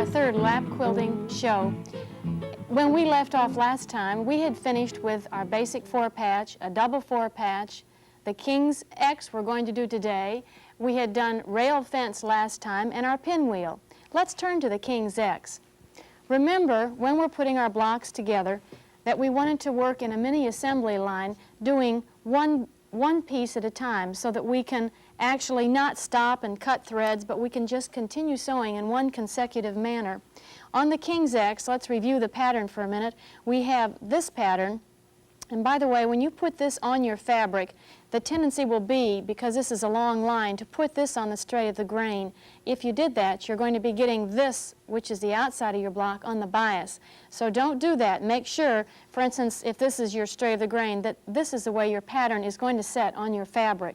our third lap quilting show. When we left off last time, we had finished with our basic 4-patch, a double 4-patch, the King's X we're going to do today. We had done rail fence last time and our pinwheel. Let's turn to the King's X. Remember, when we're putting our blocks together, that we wanted to work in a mini assembly line doing one piece at a time so that we can actually not stop and cut threads, but we can just continue sewing in one consecutive manner. On the King's X, let's review the pattern for a minute. We have this pattern, and by the way, when you put this on your fabric, the tendency will be, because this is a long line, to put this on the stray of the grain. If you did that, you're going to be getting this, which is the outside of your block, on the bias. So don't do that. Make sure, for instance, if this is your stray of the grain, that this is the way your pattern is going to set on your fabric.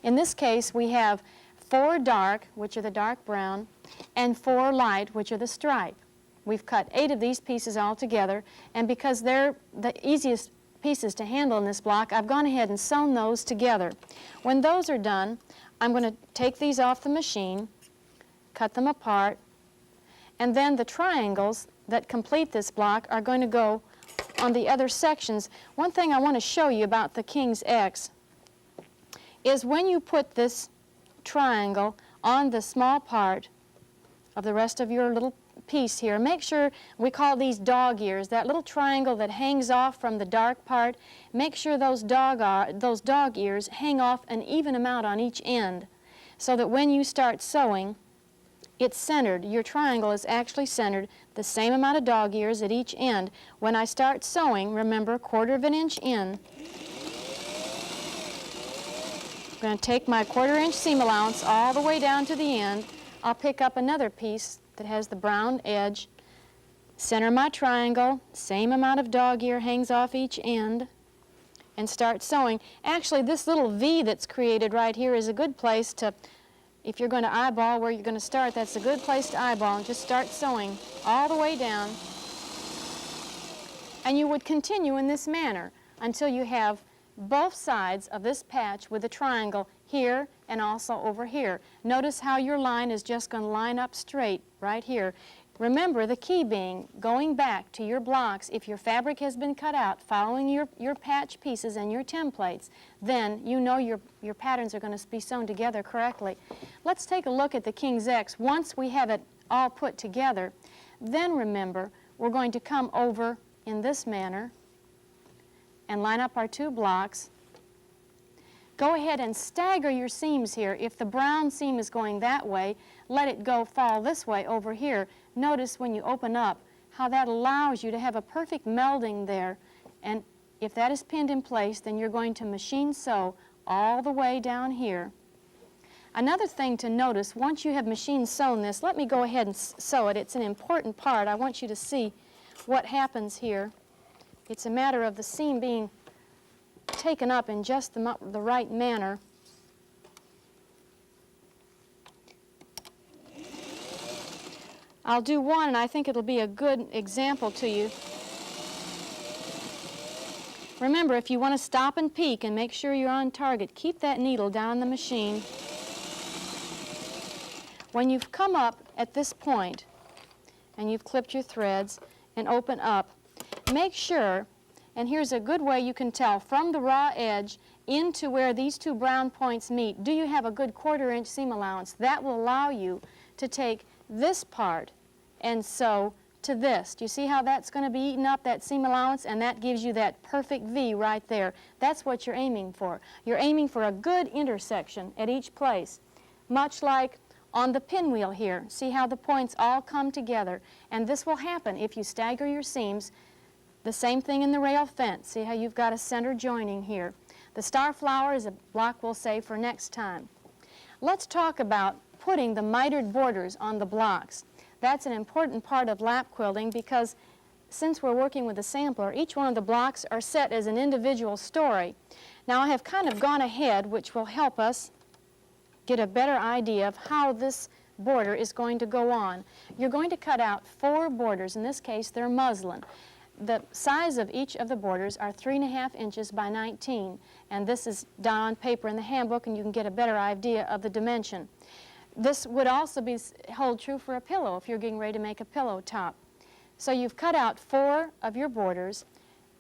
In this case, we have 4 dark, which are the dark brown, and 4 light, which are the stripe. We've cut 8 of these pieces all together, and because they're the easiest pieces to handle in this block, I've gone ahead and sewn those together. When those are done, I'm going to take these off the machine, cut them apart, and then the triangles that complete this block are going to go on the other sections. One thing I want to show you about the King's X is when you put this triangle on the small part of the rest of your little piece here, make sure, we call these dog ears, that little triangle that hangs off from the dark part, make sure those dog ears hang off an even amount on each end so that when you start sewing, it's centered. Your triangle is actually centered, the same amount of dog ears at each end. When I start sewing, remember, 1/4 inch in, I'm going to take my 1/4 inch seam allowance all the way down to the end. I'll pick up another piece that has the brown edge, center my triangle, same amount of dog ear hangs off each end, and start sewing. Actually, this little V that's created right here is a good place to, if you're going to eyeball where you're going to start, that's a good place to eyeball and just start sewing all the way down. And you would continue in this manner until you have both sides of this patch with a triangle here and also over here. Notice how your line is just going to line up straight right here. Remember, the key being going back to your blocks. If your fabric has been cut out, following your patch pieces and your templates, then you know your patterns are going to be sewn together correctly. Let's take a look at the King's X. Once we have it all put together, then remember, we're going to come over in this manner and line up our 2 blocks. Go ahead and stagger your seams here. If the brown seam is going that way, let it fall this way over here. Notice when you open up how that allows you to have a perfect melding there. And if that is pinned in place, then you're going to machine sew all the way down here. Another thing to notice, once you have machine sewn this, let me go ahead and sew it. It's an important part. I want you to see what happens here. It's a matter of the seam being taken up in just the right manner. I'll do one, and I think it'll be a good example to you. Remember, if you want to stop and peek and make sure you're on target, keep that needle down the machine. When you've come up at this point and you've clipped your threads and open up, make sure, and here's a good way you can tell, from the raw edge into where these 2 brown points meet, do you have a good 1/4 inch seam allowance? That will allow you to take this part and sew to this. Do you see how that's going to be eaten up, that seam allowance? And that gives you that perfect V right there. That's what you're aiming for. You're aiming for a good intersection at each place, much like on the pinwheel here. See how the points all come together? And this will happen if you stagger your seams. The same thing in the rail fence. See how you've got a center joining here. The star flower is a block we'll save for next time. Let's talk about putting the mitered borders on the blocks. That's an important part of lap quilting because since we're working with a sampler, each one of the blocks are set as an individual story. Now I have kind of gone ahead, which will help us get a better idea of how this border is going to go on. You're going to cut out 4 borders. In this case, they're muslin. The size of each of the borders are 3.5 inches by 19, and this is done on paper in the handbook, and you can get a better idea of the dimension. This would also hold true for a pillow if you're getting ready to make a pillow top. So you've cut out 4 of your borders.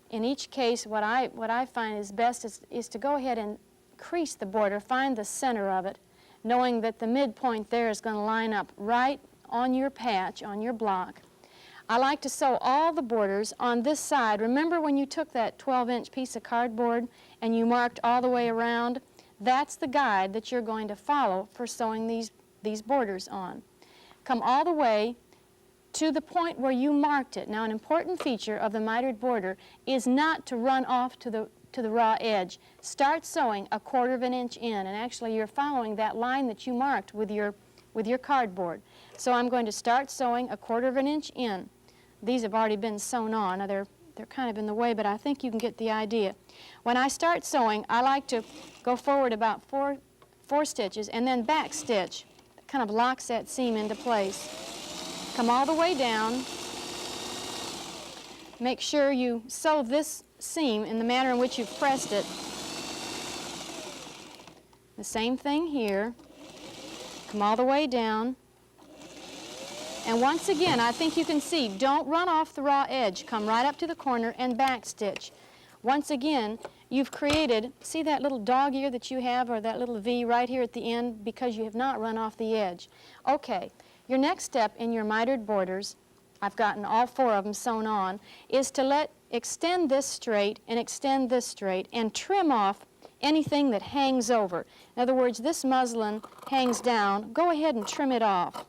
In each case, what I find is best is to go ahead and crease the border, find the center of it, knowing that the midpoint there is going to line up right on your patch, on your block. I like to sew all the borders on this side. Remember when you took that 12-inch piece of cardboard and you marked all the way around? That's the guide that you're going to follow for sewing these borders on. Come all the way to the point where you marked it. Now, an important feature of the mitered border is not to run off to the raw edge. Start sewing 1/4 of an inch in, and actually you're following that line that you marked with your cardboard. So I'm going to start sewing 1/4 of an inch in. These have already been sewn on. Now they're kind of in the way, but I think you can get the idea. When I start sewing, I like to go forward about four stitches and then back stitch. It kind of locks that seam into place. Come all the way down. Make sure you sew this seam in the manner in which you've pressed it. The same thing here. Come all the way down. And once again, I think you can see, don't run off the raw edge. Come right up to the corner and back stitch. Once again, you've created, see that little dog ear that you have, or that little V right here at the end, because you have not run off the edge. Okay, your next step in your mitered borders, I've gotten all 4 of them sewn on, is to extend this straight and extend this straight and trim off anything that hangs over. In other words, this muslin hangs down. Go ahead and trim it off.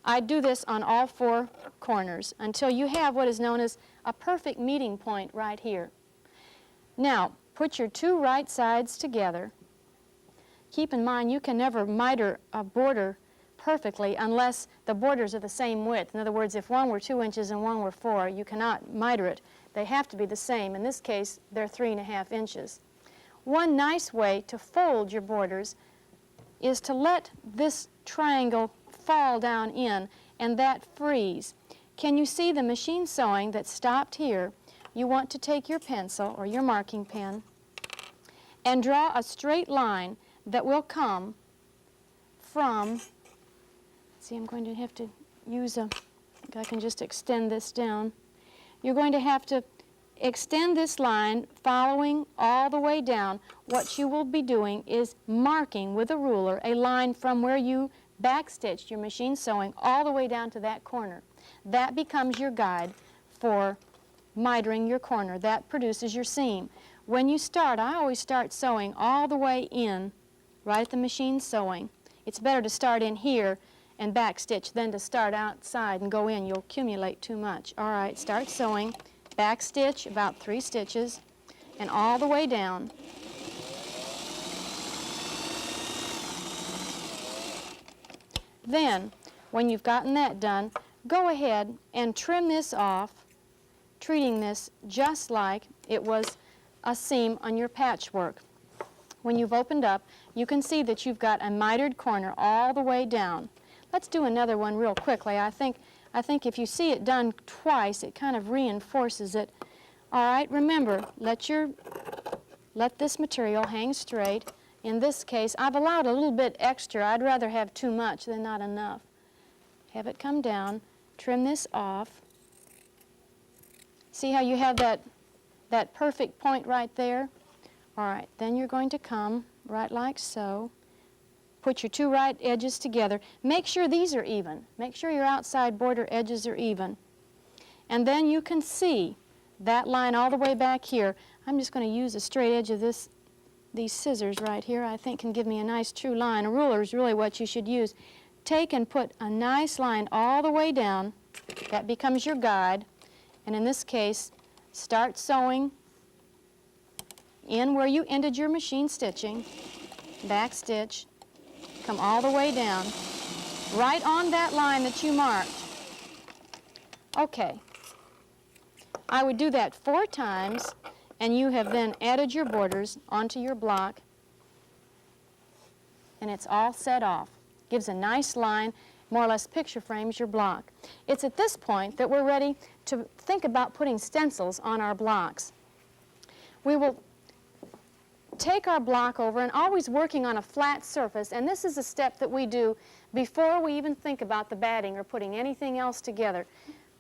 I do this on all 4 corners until you have what is known as a perfect meeting point right here. Now, put your 2 right sides together. Keep in mind, you can never miter a border perfectly unless the borders are the same width. In other words, if one were 2 inches and one were 4, you cannot miter it. They have to be the same. In this case, they're 3.5 inches. One nice way to fold your borders is to let this triangle fall down in, and that frees. Can you see the machine sewing that stopped here? You want to take your pencil or your marking pen and draw a straight line that will come from, see, I'm going to have to use I can just extend this down. You're going to have to extend this line following all the way down. What you will be doing is marking with a ruler a line from where you backstitched your machine sewing all the way down to that corner. That becomes your guide for mitering your corner. That produces your seam. When you start, I always start sewing all the way in, right at the machine sewing. It's better to start in here and backstitch than to start outside and go in. You'll accumulate too much. All right, start sewing, backstitch about 3 stitches, and all the way down. Then, when you've gotten that done, go ahead and trim this off, treating this just like it was a seam on your patchwork. When you've opened up, you can see that you've got a mitered corner all the way down. Let's do another one real quickly. I think if you see it done twice, it kind of reinforces it. All right, remember, let this material hang straight. In this case, I've allowed a little bit extra. I'd rather have too much than not enough. Have it come down, trim this off. See how you have that perfect point right there? All right, then you're going to come right like so. Put your 2 right edges together. Make sure these are even. Make sure your outside border edges are even. And then you can see that line all the way back here. I'm just going to use the straight edge of these scissors right here, I think can give me a nice true line. A ruler is really what you should use. Take and put a nice line all the way down. That becomes your guide. And in this case, start sewing in where you ended your machine stitching, back stitch, come all the way down, right on that line that you marked. Okay. I would do that 4 times, and you have then added your borders onto your block, and it's all set off. Gives a nice line, more or less picture frames your block. It's at this point that we're ready to think about putting stencils on our blocks. We will take our block over, and always working on a flat surface, and this is a step that we do before we even think about the batting or putting anything else together.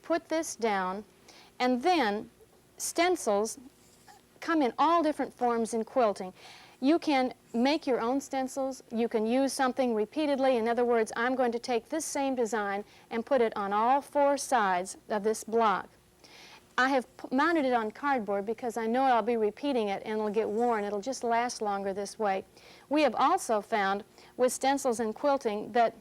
Put this down, and then stencils come in all different forms in quilting. You can make your own stencils. You can use something repeatedly. In other words, I'm going to take this same design and put it on all 4 sides of this block. I have mounted it on cardboard because I know I'll be repeating it and it'll get worn. It'll just last longer this way. We have also found with stencils and quilting that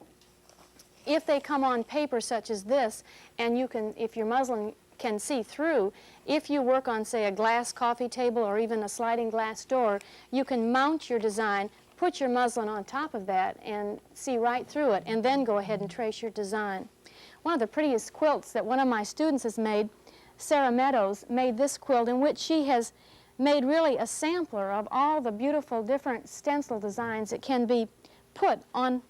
if they come on paper such as this, and you can, if your muslin can see through, if you work on, say, a glass coffee table or even a sliding glass door, you can mount your design, put your muslin on top of that and see right through it, and then go ahead and trace your design. One of the prettiest quilts that one of my students has made, Sarah Meadows, made this quilt in which she has made really a sampler of all the beautiful different stencil designs that can be put on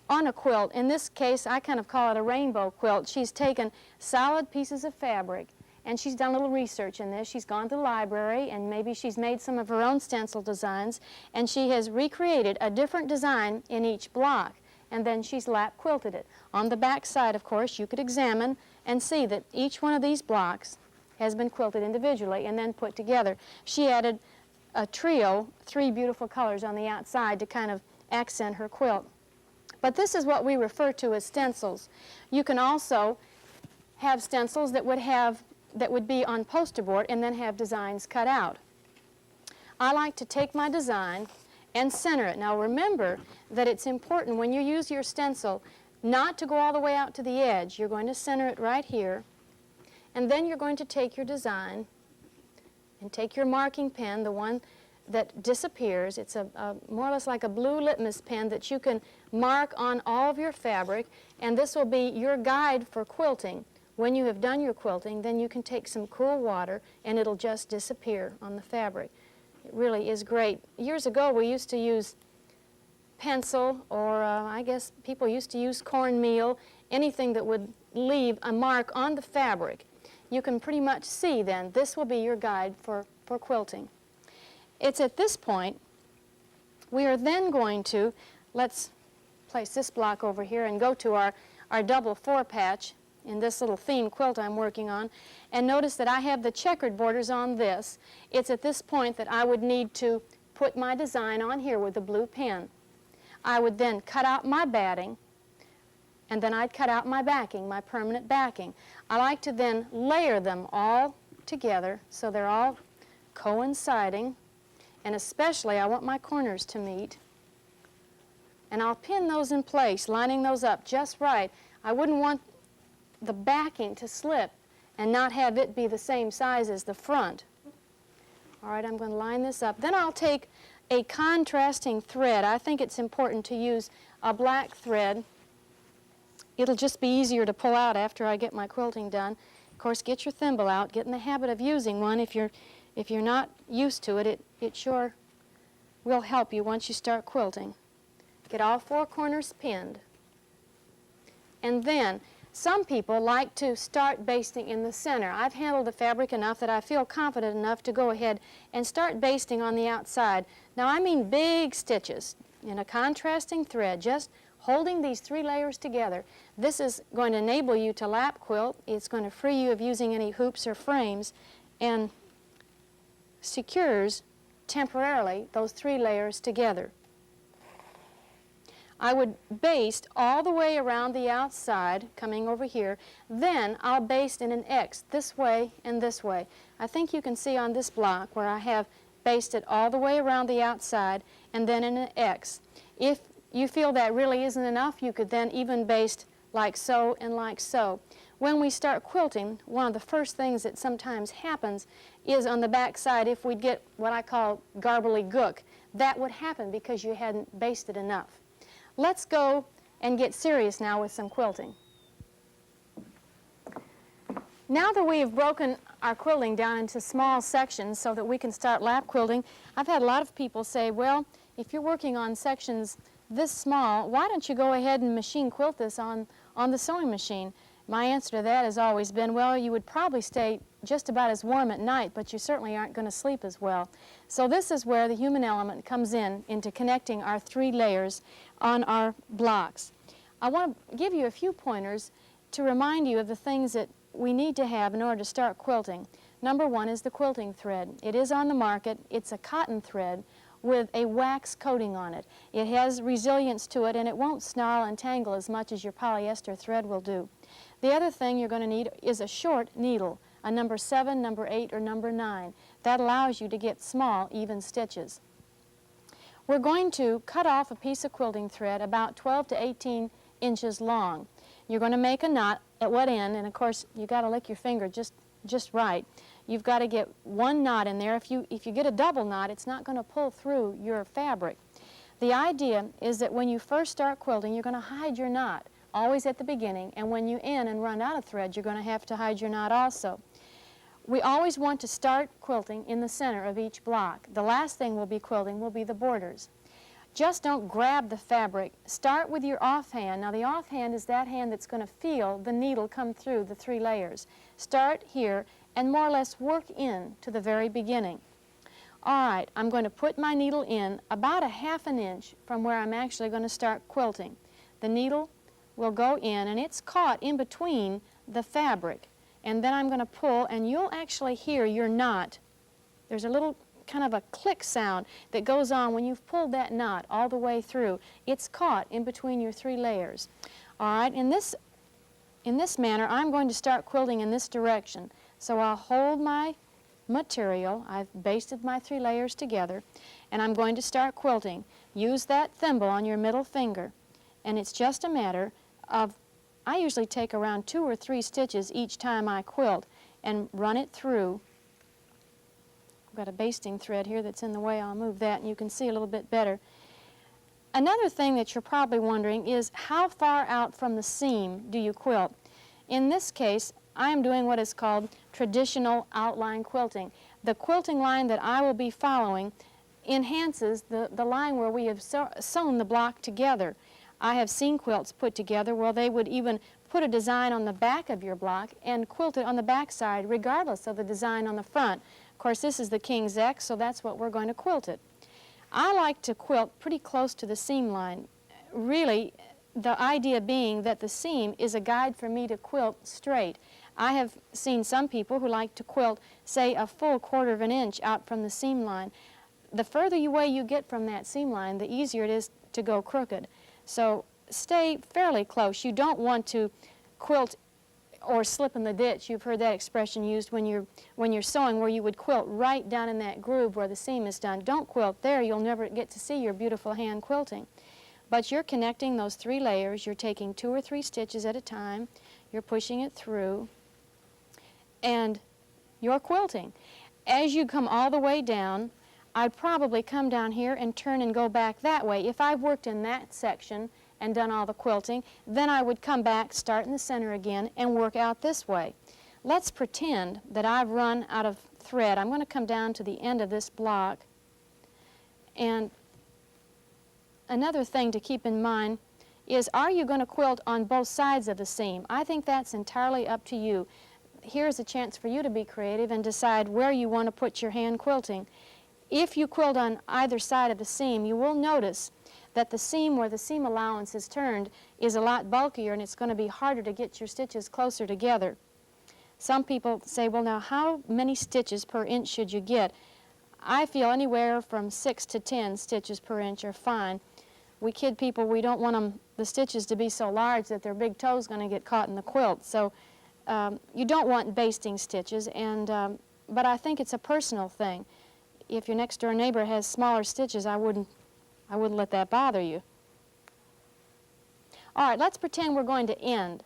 a quilt. In this case, I kind of call it a rainbow quilt. She's taken solid pieces of fabric, and she's done a little research in this. She's gone to the library, and maybe she's made some of her own stencil designs, and she has recreated a different design in each block, and then she's lap quilted it. On the back side, of course, you could examine and see that each one of these blocks has been quilted individually and then put together. She added a trio, 3 beautiful colors on the outside to kind of accent her quilt. But this is what we refer to as stencils. You can also have stencils that would be on poster board and then have designs cut out. I like to take my design and center it. Now remember that it's important when you use your stencil not to go all the way out to the edge. You're going to center it right here, and then you're going to take your design and take your marking pen, the one that disappears. It's more or less like a blue litmus pen that you can mark on all of your fabric, and this will be your guide for quilting. When you have done your quilting, then you can take some cool water and it'll just disappear on the fabric. It really is great. Years ago we used to use pencil, or I guess people used to use cornmeal, anything that would leave a mark on the fabric. You can pretty much see then this will be your guide for quilting. It's at this point we are then going to, let's place this block over here and go to our double 4 patch in this little theme quilt I'm working on, and notice that I have the checkered borders on this. It's at this point that I would need to put my design on here with the blue pen. I would then cut out my batting, and then I'd cut out my backing, my permanent backing. I like to then layer them all together so they're all coinciding, and especially I want my corners to meet. And I'll pin those in place, lining those up just right. I wouldn't want the backing to slip and not have it be the same size as the front. All right, I'm going to line this up. Then I'll take a contrasting thread. I think it's important to use a black thread. It'll just be easier to pull out after I get my quilting done. Of course, get your thimble out. Get in the habit of using one. If you're not used to it, it sure will help you once you start quilting. Get all 4 corners pinned. And then some people like to start basting in the center. I've handled the fabric enough that I feel confident enough to go ahead and start basting on the outside. Now I mean big stitches in a contrasting thread, just holding these 3 layers together. This is going to enable you to lap quilt. It's going to free you of using any hoops or frames, and secures temporarily those 3 layers together. I would baste all the way around the outside, coming over here. Then I'll baste in an X this way and this way. I think you can see on this block where I have basted all the way around the outside and then in an X. If you feel that really isn't enough, you could then even baste like so and like so. When we start quilting, one of the first things that sometimes happens is on the back side, if we get what I call garbly gook, that would happen because you hadn't basted enough. Let's go and get serious now with some quilting. Now that we have broken our quilting down into small sections so that we can start lap quilting, I've had a lot of people say, well, if you're working on sections this small, why don't you go ahead and machine quilt this on the sewing machine? My answer to that has always been, well, you would probably stay just about as warm at night, but you certainly aren't going to sleep as well. So this is where the human element comes into connecting our 3 layers on our blocks. I want to give you a few pointers to remind you of the things that we need to have in order to start quilting. Number 1 is the quilting thread. It is on the market. It's a cotton thread with a wax coating on it. It has resilience to it, and it won't snarl and tangle as much as your polyester thread will do. The other thing you're going to need is a short needle, a number 7, number 8, or number 9. That allows you to get small, even stitches. We're going to cut off a piece of quilting thread about 12 to 18 inches long. You're going to make a knot at one end, and of course you've got to lick your finger just right. You've got to get one knot in there. If you get a double knot, it's not going to pull through your fabric. The idea is that when you first start quilting, you're going to hide your knot, always at the beginning, and when you end and run out of thread, you're going to have to hide your knot also. We always want to start quilting in the center of each block. The last thing we'll be quilting will be the borders. Just don't grab the fabric. Start with your offhand. Now the offhand is that hand that's going to feel the needle come through the 3 layers. Start here and more or less work in to the very beginning. All right, I'm going to put my needle in about a ½ an inch from where I'm actually going to start quilting. The needle will go in, and it's caught in between the fabric. And then I'm going to pull, and you'll actually hear your knot. There's a little kind of a click sound that goes on when you've pulled that knot all the way through. It's caught in between your 3 layers. All right, in this manner, I'm going to start quilting in this direction. So I'll hold my material. I've basted my 3 layers together, and I'm going to start quilting. Use that thimble on your middle finger, and it's just a matter of, I usually take around 2 or 3 stitches each time I quilt and run it through. I've got a basting thread here that's in the way. I'll move that and you can see a little bit better. Another thing that you're probably wondering is how far out from the seam do you quilt? In this case, I am doing what is called traditional outline quilting. The quilting line that I will be following enhances the line where we have sewn the block together. I have seen quilts put together where they would even put a design on the back of your block and quilt it on the back side regardless of the design on the front. Of course, this is the King's X, so that's what we're going to quilt it. I like to quilt pretty close to the seam line. Really, the idea being that the seam is a guide for me to quilt straight. I have seen some people who like to quilt, say, a full 1/4 of an inch out from the seam line. The further away you get from that seam line, the easier it is to go crooked. So stay fairly close. You don't want to quilt or slip in the ditch. You've heard that expression used when you're sewing, where you would quilt right down in that groove where the seam is done. Don't quilt there. You'll never get to see your beautiful hand quilting. But you're connecting those 3 layers. You're taking 2 or 3 stitches at a time. You're pushing it through, and you're quilting. As you come all the way down, I'd probably come down here and turn and go back that way. If I've worked in that section and done all the quilting, then I would come back, start in the center again, and work out this way. Let's pretend that I've run out of thread. I'm going to come down to the end of this block. And another thing to keep in mind is, are you going to quilt on both sides of the seam? I think that's entirely up to you. Here's a chance for you to be creative and decide where you want to put your hand quilting. If you quilt on either side of the seam, you will notice that the seam where the seam allowance is turned is a lot bulkier, and it's going to be harder to get your stitches closer together. Some people say, well, now how many stitches per inch should you get? I feel anywhere from 6 to 10 stitches per inch are fine. We kid people, we don't want the stitches to be so large that their big toe's going to get caught in the quilt. So you don't want basting stitches, but I think it's a personal thing. If your next door neighbor has smaller stitches, I wouldn't let that bother you. All right, let's pretend we're going to end.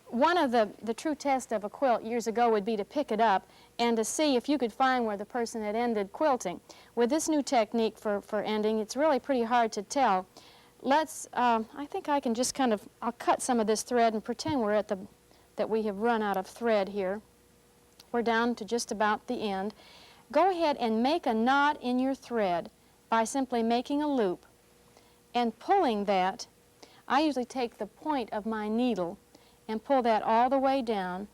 One of the true tests of a quilt years ago would be to pick it up and to see if you could find where the person had ended quilting. With this new technique for ending, it's really pretty hard to tell. I think I can just I'll cut some of this thread and pretend we're that we have run out of thread here. We're down to just about the end. Go ahead and make a knot in your thread by simply making a loop and pulling that. I usually take the point of my needle and pull that all the way down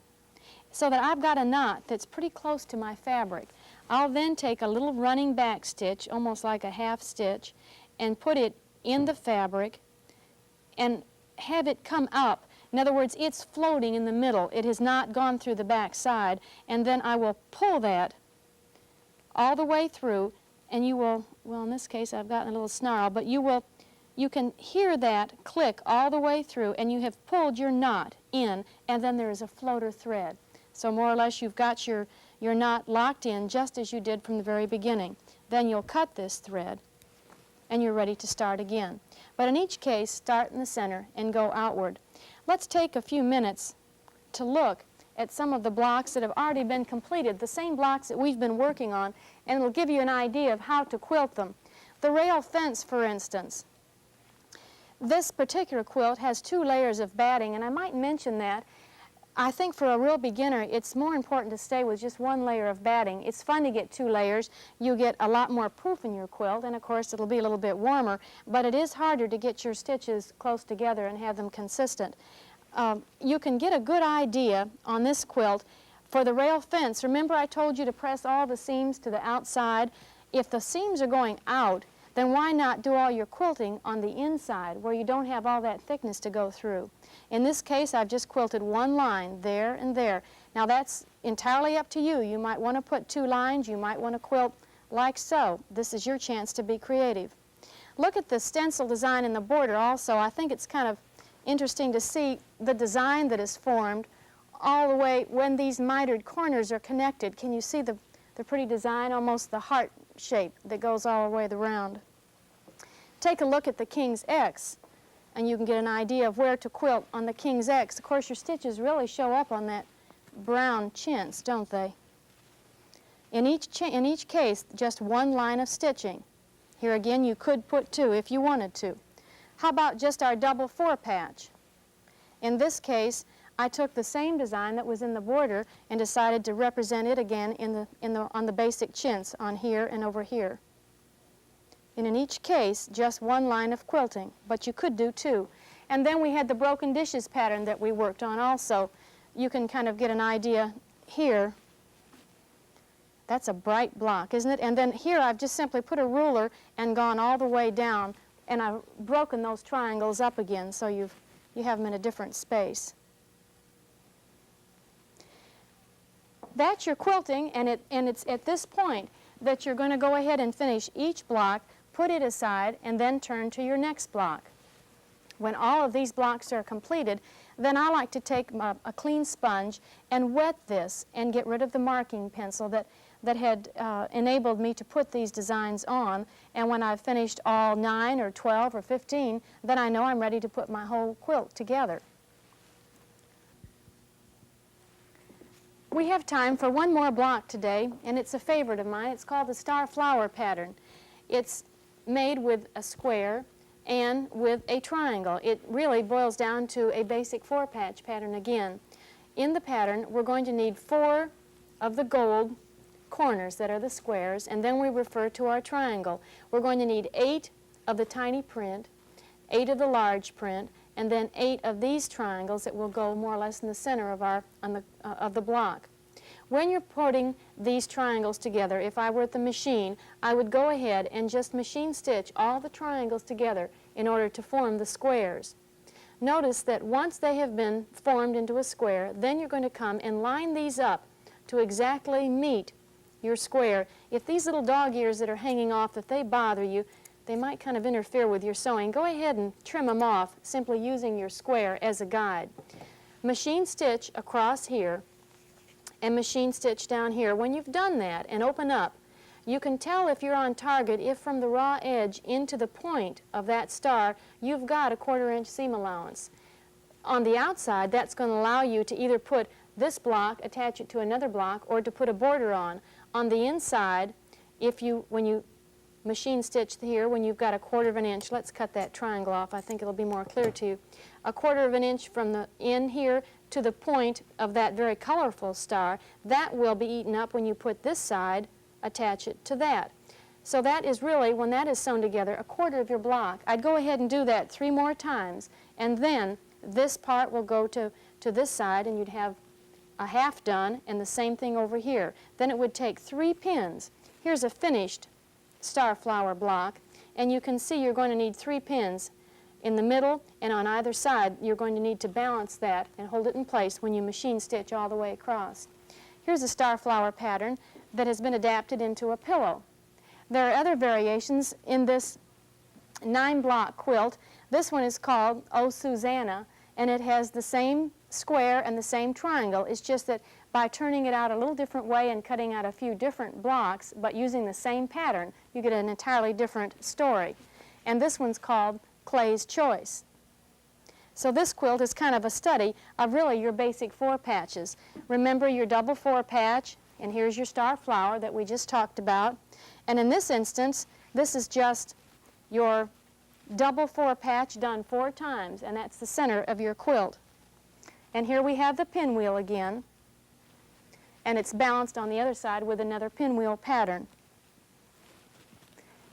so that I've got a knot that's pretty close to my fabric. I'll then take a little running back stitch, almost like a half stitch, and put it in the fabric and have it come up. In other words, it's floating in the middle. It has not gone through the back side. And then I will pull that all the way through, and you will, well, in this case I've gotten a little snarl, but you can hear that click all the way through, and you have pulled your knot in, and then there is a floater thread. So more or less you've got your knot locked in just as you did from the very beginning. Then you'll cut this thread, and you're ready to start again. But in each case, start in the center and go outward. Let's take a few minutes to look at some of the blocks that have already been completed, the same blocks that we've been working on, and it'll give you an idea of how to quilt them. The rail fence, for instance. This particular quilt has 2 layers of batting, and I might mention that I think for a real beginner, it's more important to stay with just 1 layer of batting. It's fun to get 2 layers. You get a lot more proof in your quilt, and of course it'll be a little bit warmer, but it is harder to get your stitches close together and have them consistent. You can get a good idea on this quilt for the rail fence. Remember I told you to press all the seams to the outside? If the seams are going out, then why not do all your quilting on the inside where you don't have all that thickness to go through? In this case, I've just quilted 1 line there and there. Now that's entirely up to you. You might want to put 2 lines. You might want to quilt like so. This is your chance to be creative. Look at the stencil design in the border also. I think it's kind of interesting to see the design that is formed all the way when these mitered corners are connected. Can you see the pretty design, almost the heart shape that goes all the way around? Take a look at the King's X, and you can get an idea of where to quilt on the King's X. Of course, your stitches really show up on that brown chintz, don't they? In each case, just 1 line of stitching. Here again, you could put 2 if you wanted to. How about just our double 4 patch? In this case, I took the same design that was in the border and decided to represent it again on the basic chintz on here and over here. And in each case, just 1 line of quilting, but you could do 2. And then we had the broken dishes pattern that we worked on also. You can kind of get an idea here. That's a bright block, isn't it? And then here I've just simply put a ruler and gone all the way down, and I've broken those triangles up again so you have them in a different space. That's your quilting, and it's at this point that you're going to go ahead and finish each block, put it aside, and then turn to your next block. When all of these blocks are completed, then I like to take a clean sponge and wet this and get rid of the marking pencil that had enabled me to put these designs on. And when I've finished all 9 or 12 or 15, then I know I'm ready to put my whole quilt together. We have time for 1 more block today, and it's a favorite of mine. It's called the Star Flower pattern. It's made with a square and with a triangle. It really boils down to a basic 4-patch pattern again. In the pattern, we're going to need 4 of the gold corners that are the squares, and then we refer to our triangle. We're going to need 8 of the tiny print, 8 of the large print, and then 8 of these triangles that will go more or less in the center of the block. When you're putting these triangles together, if I were at the machine, I would go ahead and just machine stitch all the triangles together in order to form the squares. Notice that once they have been formed into a square, then you're going to come and line these up to exactly meet your square. If these little dog ears that are hanging off, if they bother you, they might kind of interfere with your sewing. Go ahead and trim them off, simply using your square as a guide. Machine stitch across here and machine stitch down here. When you've done that and open up, you can tell if you're on target if from the raw edge into the point of that star you've got a 1/4 inch seam allowance. On the outside, that's going to allow you to either put this block, attach it to another block, or to put a border on. On the inside, when you machine stitch here, when you've got a 1/4 inch, let's cut that triangle off, I think it'll be more clear to you. A 1/4 inch from the end here to the point of that very colorful star, that will be eaten up when you put this side, attach it to that. So that is really, when that is sewn together, 1/4 of your block. I'd go ahead and do that 3 more times, and then this part will go to to this side, and you'd have a half done, and the same thing over here. Then it would take 3 pins. Here's a finished star flower block, and you can see you're going to need 3 pins in the middle, and on either side you're going to need to balance that and hold it in place when you machine stitch all the way across. Here's a star flower pattern that has been adapted into a pillow. There are other variations in this 9-block quilt. This one is called Oh Susanna, and it has the same square and the same triangle. It's just that by turning it out a little different way and cutting out a few different blocks, but using the same pattern, you get an entirely different story. And this one's called Clay's Choice. So this quilt is kind of a study of really your basic 4 patches. Remember your double 4 patch, and here's your star flower that we just talked about. And in this instance, this is just your double 4 patch done 4 times, and that's the center of your quilt. And here we have the pinwheel again, and it's balanced on the other side with another pinwheel pattern.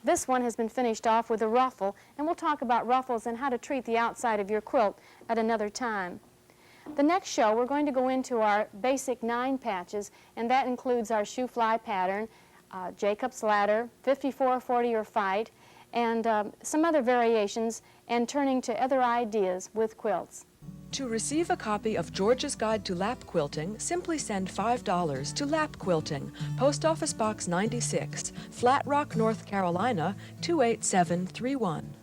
This one has been finished off with a ruffle, and we'll talk about ruffles and how to treat the outside of your quilt at another time. The next show, we're going to go into our basic 9 patches, and that includes our shoe fly pattern, Jacob's ladder, 54-40 or fight, and some other variations, and turning to other ideas with quilts. To receive a copy of Georgia's Guide to Lap Quilting, simply send $5 to Lap Quilting, Post Office Box 96, Flat Rock, North Carolina, 28731.